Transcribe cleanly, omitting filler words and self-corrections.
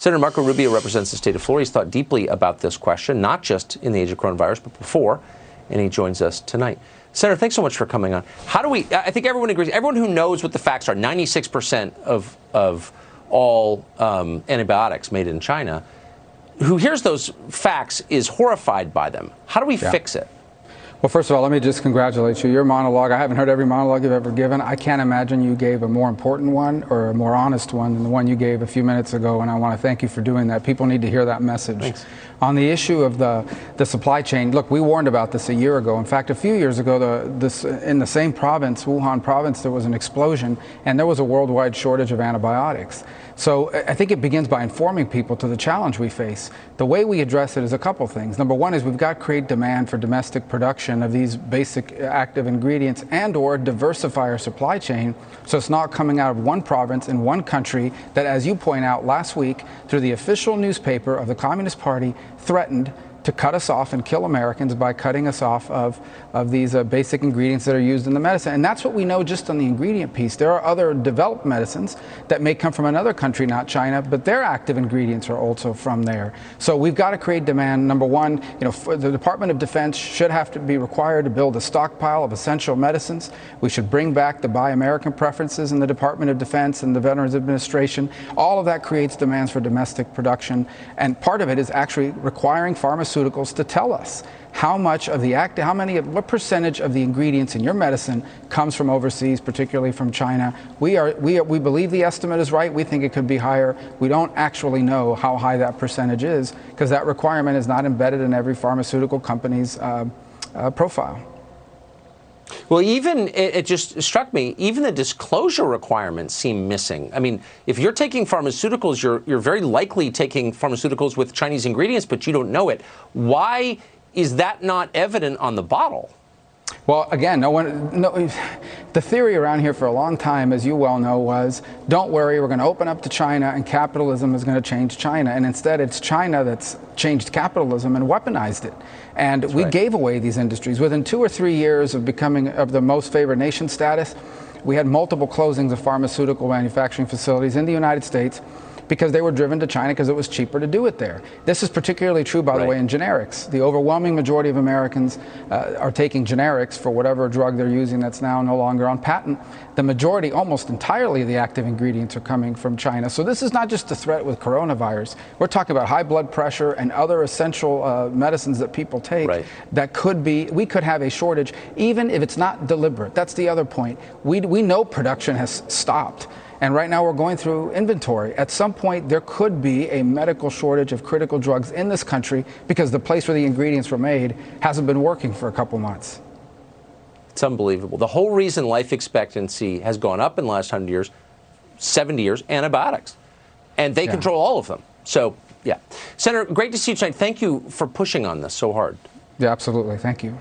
Senator Marco Rubio represents the state of Florida. He's thought deeply about this question, not just in the age of coronavirus, but before, and he joins us tonight. Senator, thanks so much for coming on. How do we, I think everyone agrees, everyone who knows what the facts are, 96% of all antibiotics made in China, who hears those facts is horrified by them. How do we fix it? Well, first of all, let me just congratulate you. Your monologue, I haven't heard every monologue you've ever given. I can't imagine you gave a more important one or a more honest one than the one you gave a few minutes ago, and I want to thank you for doing that. People need to hear that message. Thanks. On the issue of the supply chain, look, we warned about this a year ago. In fact, a few years ago, in the same province, Wuhan province, there was an explosion, and there was a worldwide shortage of antibiotics. So I think it begins by informing people to the challenge we face. The way we address it is a couple things. Number one is we've got to create demand for domestic production of these basic active ingredients and or diversify our supply chain so it's not coming out of one province in one country that, as you point out last week, through the official newspaper of the Communist Party, threatened to cut us off and kill Americans by cutting us off of these basic ingredients that are used in the medicine. And that's what we know just on the ingredient piece. There are other developed medicines that may come from another country, not China, but their active ingredients are also from there. So we've got to create demand. Number one, the Department of Defense should have to be required to build a stockpile of essential medicines. We should bring back the Buy American preferences in the Department of Defense and the Veterans Administration. All of that creates demands for domestic production. And part of it is actually requiring pharmaceuticals to tell us how much of the what percentage of the ingredients in your medicine comes from overseas, particularly from China. We believe the estimate is right. We think it could be higher. We don't actually know how high that percentage is because that requirement is not embedded in every pharmaceutical company's profile. Well, it just struck me, even the disclosure requirements seem missing. I mean, if you're taking pharmaceuticals, you're very likely taking pharmaceuticals with Chinese ingredients, but you don't know it. Why is that not evident on the bottle? Well, again, the theory around here for a long time, as you well know, was, don't worry, we're going to open up to China and capitalism is going to change China. And instead, it's China that's changed capitalism and weaponized it. And we gave away these industries. Within 2 or 3 years of becoming of the most favored nation status, we had multiple closings of pharmaceutical manufacturing facilities in the United States because they were driven to China because it was cheaper to do it there. This is particularly true, by the way, in generics. The overwhelming majority of Americans are taking generics for whatever drug they're using that's now no longer on patent. The majority, almost entirely, of the active ingredients are coming from China. So this is not just a threat with coronavirus. We're talking about high blood pressure and other essential medicines that people take that we could have a shortage, even if it's not deliberate. That's the other point. We know production has stopped. And right now we're going through inventory. At some point, there could be a medical shortage of critical drugs in this country because the place where the ingredients were made hasn't been working for a couple months. It's unbelievable. The whole reason life expectancy has gone up in the last 100 years, 70 years, antibiotics. And they control all of them. So, yeah. Senator, great to see you tonight. Thank you for pushing on this so hard. Yeah, absolutely. Thank you.